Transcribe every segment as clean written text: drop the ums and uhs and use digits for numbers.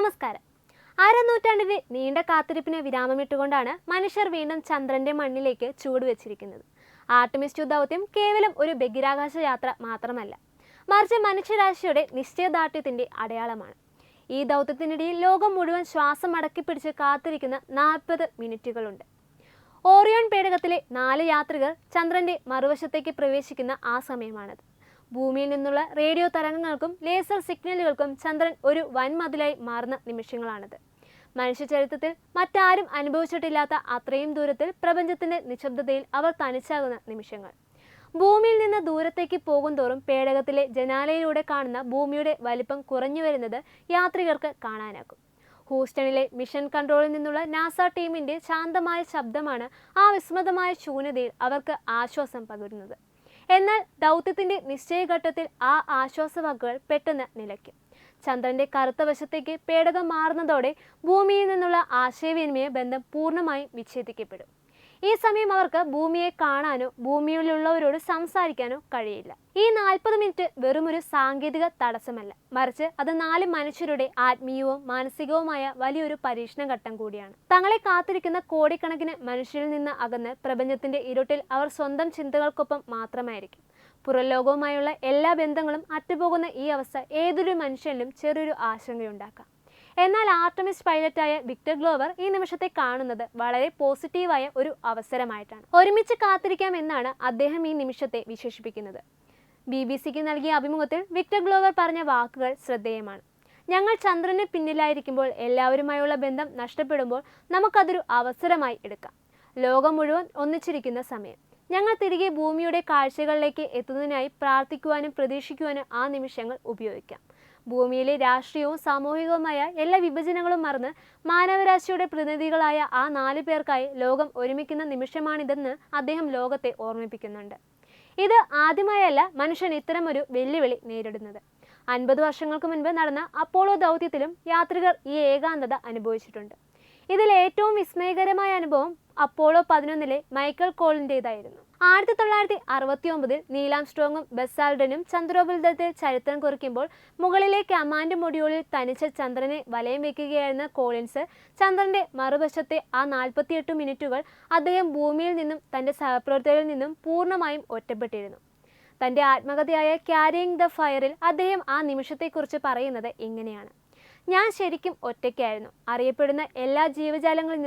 നമസ്കാരം. അരനൂറ്റാണ്ടിന്റെ നീണ്ട കാത്തിരിപ്പിന് വിരാമമിട്ടുകൊണ്ടാണ് മനുഷ്യർ വീണ്ടും ചന്ദ്രന്റെ മണ്ണിലേക്ക് ചുവടുവെച്ചിരിക്കുന്നത്. ആർട്ടിമിസ് 2 ദൗത്യം കേവലം ഒരു ബഹിരാകാശ യാത്ര മാത്രമല്ല, മറിച്ച് മനുഷ്യരാശിയുടെ നിശ്ചയദാർഢ്യത്തിന്റെ അടയാളമാണ്. ഈ ദൗത്യത്തിനിടയിൽ ലോകം മുഴുവൻ ശ്വാസം അടക്കിപ്പിടിച്ച് കാത്തിരിക്കുന്ന 40 മിനിറ്റുകളുണ്ട്. ഓറിയോൺ പേടകത്തിലെ 4 യാത്രികർ ചന്ദ്രന്റെ മറുവശത്തേക്ക് പ്രവേശിക്കുന്ന ആ സമയമാണത്. ഭൂമിയിൽ നിന്നുള്ള റേഡിയോ തരംഗങ്ങൾക്കും ലേസർ സിഗ്നലുകൾക്കും ചന്ദ്രൻ ഒരു വൻമതിലായി മാറുന്ന നിമിഷങ്ങളാണത്. മനുഷ്യ ചരിത്രത്തിൽ മറ്റാരും അനുഭവിച്ചിട്ടില്ലാത്ത അത്രയും ദൂരത്തിൽ പ്രപഞ്ചത്തിന്റെ നിശബ്ദതയിൽ അവർ തനിച്ചാകുന്ന നിമിഷങ്ങൾ. ഭൂമിയിൽ നിന്ന് ദൂരത്തേക്ക് പോകുന്തോറും പേടകത്തിലെ ജനാലയിലൂടെ കാണുന്ന ഭൂമിയുടെ വലിപ്പം കുറഞ്ഞു വരുന്നത് യാത്രികർക്ക് കാണാനാകും. ഹൂസ്റ്റണിലെ മിഷൻ കൺട്രോളിൽ നിന്നുള്ള നാസ ടീമിന്റെ ശാന്തമായ ശബ്ദമാണ് ആ വിസ്മൃതമായ ശൂന്യതയിൽ അവർക്ക് ആശ്വാസം പകരുന്നത്. എന്നാൽ ദൗത്യത്തിന്റെ നിശ്ചയഘട്ടത്തിൽ ആ ആശ്വാസവാക്കുകൾ പെട്ടെന്ന് നിലയ്ക്കും. ചന്ദ്രന്റെ കറുത്ത വശത്തേക്ക് പേടകം മാറുന്നതോടെ ഭൂമിയിൽ നിന്നുള്ള ആശയവിനിമയ ബന്ധം പൂർണ്ണമായും വിച്ഛേദിക്കപ്പെടും. ഈ സമയം അവർക്ക് ഭൂമിയെ കാണാനോ ഭൂമിയിലുള്ളവരോട് സംസാരിക്കാനോ കഴിയില്ല. ഈ 40 മിനിറ്റ് വെറുമൊരു സാങ്കേതിക തടസ്സമല്ല, മറിച്ച് അത് 4 മനുഷ്യരുടെ ആത്മീയവും മാനസികവുമായ വലിയൊരു പരീക്ഷണ ഘട്ടം കൂടിയാണ്. തങ്ങളെ കാത്തിരിക്കുന്ന കോടിക്കണക്കിന് മനുഷ്യരിൽ നിന്ന് അകന്ന് പ്രപഞ്ചത്തിന്റെ ഇരുട്ടിൽ അവർ സ്വന്തം ചിന്തകൾക്കൊപ്പം മാത്രമായിരിക്കും. പുറംലോകവുമായുള്ള എല്ലാ ബന്ധങ്ങളും അറ്റുപോകുന്ന ഈ അവസ്ഥ ഏതൊരു മനുഷ്യനിലും ചെറിയൊരു ആശങ്കയുണ്ടാക്കാം. എന്നാൽ ആർട്ടിമിസ് പൈലറ്റായ വിക്ടർ ഗ്ലോവർ ഈ നിമിഷത്തെ കാണുന്നത് വളരെ പോസിറ്റീവായ ഒരു അവസരമായിട്ടാണ്. ഒരുമിച്ച് കാത്തിരിക്കാം എന്നാണ് അദ്ദേഹം ഈ നിമിഷത്തെ വിശേഷിപ്പിക്കുന്നത്. BBC-ക്ക് നൽകിയ അഭിമുഖത്തിൽ വിക്ടർ ഗ്ലോവർ പറഞ്ഞ വാക്കുകൾ ശ്രദ്ധേയമാണ്. ഞങ്ങൾ ചന്ദ്രന് പിന്നിലായിരിക്കുമ്പോൾ, എല്ലാവരുമായുള്ള ബന്ധം നഷ്ടപ്പെടുമ്പോൾ നമുക്കതൊരു അവസരമായി എടുക്കാം. ലോകം മുഴുവൻ ഒന്നിച്ചിരിക്കുന്ന സമയം ഞങ്ങൾ തിരികെ ഭൂമിയുടെ കാഴ്ചകളിലേക്ക് എത്തുന്നതിനായി പ്രാർത്ഥിക്കുവാനും പ്രതീക്ഷിക്കുവാനും ആ നിമിഷങ്ങൾ ഉപയോഗിക്കാം. ഭൂമിയിലെ രാഷ്ട്രീയവും സാമൂഹികവുമായ എല്ലാ വിഭജനങ്ങളും മറന്ന് മാനവരാശിയുടെ പ്രതിനിധികളായ ആ 4 പേർക്കായി ലോകം ഒരുമിക്കുന്ന നിമിഷമാണിതെന്ന് അദ്ദേഹം ലോകത്തെ ഓർമ്മിപ്പിക്കുന്നുണ്ട്. ഇത് ആദ്യമായല്ല മനുഷ്യൻ ഇത്തരമൊരു വെല്ലുവിളി നേരിടുന്നത്. 50 വർഷങ്ങൾക്ക് മുൻപ് നടന്ന അപ്പോളോ ദൗത്യത്തിലും യാത്രികർ ഈ ഏകാന്തത അനുഭവിച്ചിട്ടുണ്ട്. ഇതിൽ ഏറ്റവും വിസ്മയകരമായ അനുഭവം അപ്പോളോ 11-ലെ മൈക്കൽ കോളിൻ്റെതായിരുന്നു. 1969-ൽ നീൽ ആംസ്ട്രോങ്ങും ബസ് ആൽഡ്രിനും ചന്ദ്രോപരിതലത്തിൽ ചരിത്രം കുറിക്കുമ്പോൾ മുകളിലെ കമാൻഡ് മൊഡ്യൂളിൽ തനിച്ച് ചന്ദ്രനെ വലയം വയ്ക്കുകയായിരുന്ന കോളിൻസ് ചന്ദ്രന്റെ മറുവശത്തെ ആ 48 മിനിറ്റുകൾ അദ്ദേഹം ഭൂമിയിൽ നിന്നും തന്റെ സഹപ്രവർത്തകരിൽ നിന്നും പൂർണ്ണമായും ഒറ്റപ്പെട്ടിരുന്നു. തന്റെ ആത്മകഥയായ ക്യാരിയിങ് ദ ഫയറിൽ അദ്ദേഹം ആ നിമിഷത്തെക്കുറിച്ച് പറയുന്നത് ഇങ്ങനെയാണ്: ഞാൻ ശരിക്കും ഒറ്റയ്ക്കായിരുന്നു, അറിയപ്പെടുന്ന എല്ലാ ജീവജാലങ്ങളിൽ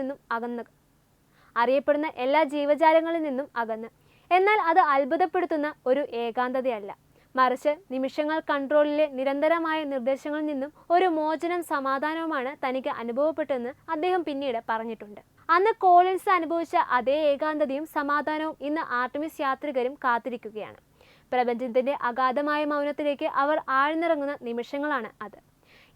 നിന്നും അകന്ന്. എന്നാൽ അത് അത്ഭുതപ്പെടുത്തുന്ന ഒരു ഏകാന്തതയല്ല, മറിച്ച് നിമിഷങ്ങൾ കൺട്രോളിലെ നിരന്തരമായ നിർദ്ദേശങ്ങളിൽ നിന്നും ഒരു മോചനം സമാധാനവുമാണ് തനിക്ക് അനുഭവപ്പെട്ടതെന്ന് അദ്ദേഹം പിന്നീട് പറഞ്ഞിട്ടുണ്ട്. അന്ന് കോളിൻസ് അനുഭവിച്ച അതേ ഏകാന്തതയും സമാധാനവും ഇന്ന് ആർട്ടിമിസ് യാത്രികരും കാത്തിരിക്കുകയാണ്. പ്രപഞ്ചത്തിന്റെ അഗാധമായ മൗനത്തിലേക്ക് അവർ ആഴ്ന്നിറങ്ങുന്ന നിമിഷങ്ങളാണ് അത്.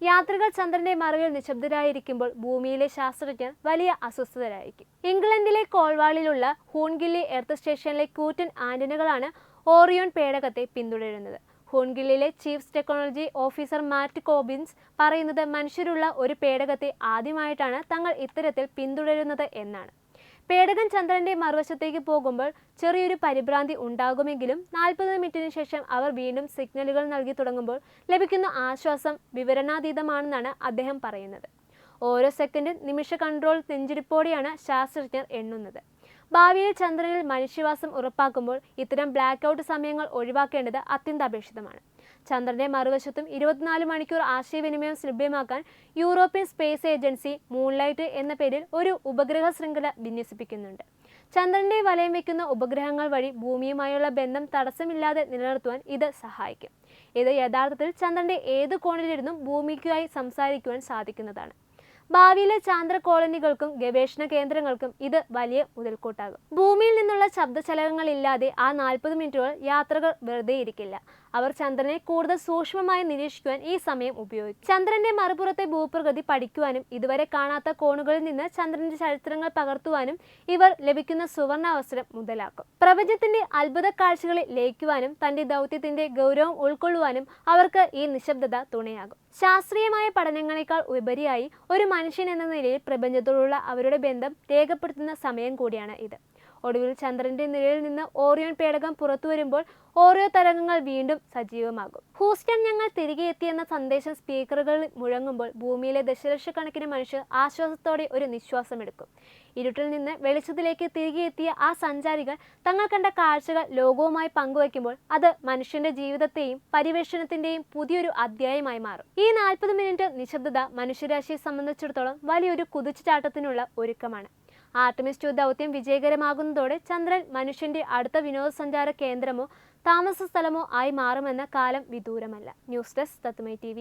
യാത്രികർ ചന്ദ്രന്റെ മറവിൽ നിശബ്ദരായിരിക്കുമ്പോൾ ഭൂമിയിലെ ശാസ്ത്രജ്ഞർ വലിയ അസ്വസ്ഥരായിരിക്കും. ഇംഗ്ലണ്ടിലെ കോൾവാളിലുള്ള ഹൂൺഗില്ലി എർത്ത് സ്റ്റേഷനിലെ കൂറ്റൻ ആന്റിനകളാണ് ഓറിയോൺ പേടകത്തെ പിന്തുടരുന്നത്. ഹൂൺഗില്ലിയിലെ ചീഫ് ടെക്നോളജി ഓഫീസർ മാറ്റ് കോബിൻസ് പറയുന്നത് മനുഷ്യരുള്ള ഒരു പേടകത്തെ ആദ്യമായിട്ടാണ് തങ്ങൾ ഇത്തരത്തിൽ പിന്തുടരുന്നത് എന്നാണ്. പേടകം ചന്ദ്രന്റെ മറുവശത്തേക്ക് പോകുമ്പോൾ ചെറിയൊരു പരിഭ്രാന്തി ഉണ്ടാകുമെങ്കിലും 40 മിനിറ്റിന് ശേഷം അവർ വീണ്ടും സിഗ്നലുകൾ നൽകി തുടങ്ങുമ്പോൾ ലഭിക്കുന്ന ആശ്വാസം വിവരണാതീതമാണെന്നാണ് അദ്ദേഹം പറയുന്നത്. ഓരോ സെക്കൻഡും നിമിഷ കൺട്രോൾ നെഞ്ചിടിപ്പോടെയാണ് ശാസ്ത്രജ്ഞർ എണ്ണുന്നത്. ഭാവിയിൽ ചന്ദ്രനിൽ മനുഷ്യവാസം ഉറപ്പാക്കുമ്പോൾ ഇത്തരം ബ്ലാക്ക് ഔട്ട് സമയങ്ങൾ ഒഴിവാക്കേണ്ടത് അത്യന്താപേക്ഷിതമാണ്. ചന്ദ്രന്റെ മറുവശത്തും 24 മണിക്കൂർ ആശയവിനിമയം ലഭ്യമാക്കാൻ യൂറോപ്യൻ സ്പേസ് ഏജൻസി മൂൺലൈറ്റ് എന്ന പേരിൽ ഒരു ഉപഗ്രഹ ശൃംഖല വിന്യസിപ്പിക്കുന്നുണ്ട്. ചന്ദ്രന്റെ വലയം വയ്ക്കുന്ന ഉപഗ്രഹങ്ങൾ വഴി ഭൂമിയുമായുള്ള ബന്ധം തടസ്സമില്ലാതെ നിലനിർത്തുവാൻ ഇത് സഹായിക്കും. ഇത് യഥാർത്ഥത്തിൽ ചന്ദ്രന്റെ ഏത് കോണിലിരുന്നും ഭൂമിക്കുമായി സംസാരിക്കുവാൻ സാധിക്കുന്നതാണ്. ഭാവിയിലെ ചാന്ദ്ര കോളനികൾക്കും ഗവേഷണ കേന്ദ്രങ്ങൾക്കും ഇത് വലിയ മുതൽക്കൂട്ടാകും. ഭൂമിയിൽ നിന്നുള്ള ശബ്ദചലനങ്ങളില്ലാതെ ആ 40 മിനിറ്റുകൾ യാത്രകൾ വെറുതെ ഇരിക്കില്ല. അവർ ചന്ദ്രനെ കൂടുതൽ സൂക്ഷ്മമായി നിരീക്ഷിക്കുവാൻ ഈ സമയം ഉപയോഗിക്കും. ചന്ദ്രന്റെ മറുപുറത്തെ ഭൂപ്രകൃതി പഠിക്കുവാനും ഇതുവരെ കാണാത്ത കോണുകളിൽ നിന്ന് ചന്ദ്രന്റെ ചരിത്രങ്ങൾ പകർത്തുവാനും ഇവർ ലഭിക്കുന്ന സുവർണ അവസരം മുതലാക്കും. പ്രപഞ്ചത്തിന്റെ അത്ഭുത കാഴ്ചകളിൽ ലയിക്കുവാനും തന്റെ ദൗത്യത്തിന്റെ ഗൗരവം ഉൾക്കൊള്ളുവാനും അവർക്ക് ഈ നിശബ്ദത തുണയാകും. ശാസ്ത്രീയമായ പഠനങ്ങളെക്കാൾ ഉപരിയായി ഒരു മനുഷ്യൻ എന്ന നിലയിൽ പ്രപഞ്ചത്തോടുള്ള അവരുടെ ബന്ധം രേഖപ്പെടുത്തുന്ന സമയം കൂടിയാണ് ഇത്. ഒടുവിൽ ചന്ദ്രന്റെ നിഴലിൽ നിന്ന് ഓറിയോൺ പേടകം പുറത്തു വരുമ്പോൾ ഓരോ തരംഗങ്ങൾ വീണ്ടും സജീവമാകും. ഹൂസ്റ്റൺ, ഞങ്ങൾ തിരികെ എത്തിയെന്ന സന്ദേശം സ്പീക്കറുകളിൽ മുഴങ്ങുമ്പോൾ ഭൂമിയിലെ ദശലക്ഷക്കണക്കിന് മനുഷ്യർ ആശ്വാസത്തോടെ ഒരു നിശ്വാസമെടുക്കും. ഇരുട്ടിൽ നിന്ന് വെളിച്ചത്തിലേക്ക് തിരികെ എത്തിയ ആ സഞ്ചാരികൾ തങ്ങൾ കണ്ട കാഴ്ചകൾ ലോകവുമായി പങ്കുവയ്ക്കുമ്പോൾ അത് മനുഷ്യന്റെ ജീവിതത്തെയും പരിവേഷണത്തിന്റെയും പുതിയൊരു അധ്യായമായി മാറും. ഈ 40 മിനിറ്റ് നിശബ്ദത മനുഷ്യരാശിയെ സംബന്ധിച്ചിടത്തോളം വലിയൊരു കുതിച്ചുചാട്ടത്തിനുള്ള ഒരുക്കമാണ്. ആർട്ടിമിസ് 2 ദൗത്യം വിജയകരമാകുന്നതോടെ ചന്ദ്രൻ മനുഷ്യന്റെ അടുത്ത വിനോദസഞ്ചാര കേന്ദ്രമോ താമസ സ്ഥലമോ ആയി മാറുമെന്ന കാലം വിദൂരമല്ല. ന്യൂസ് ഡെസ്ക് തത്വമൈ TV.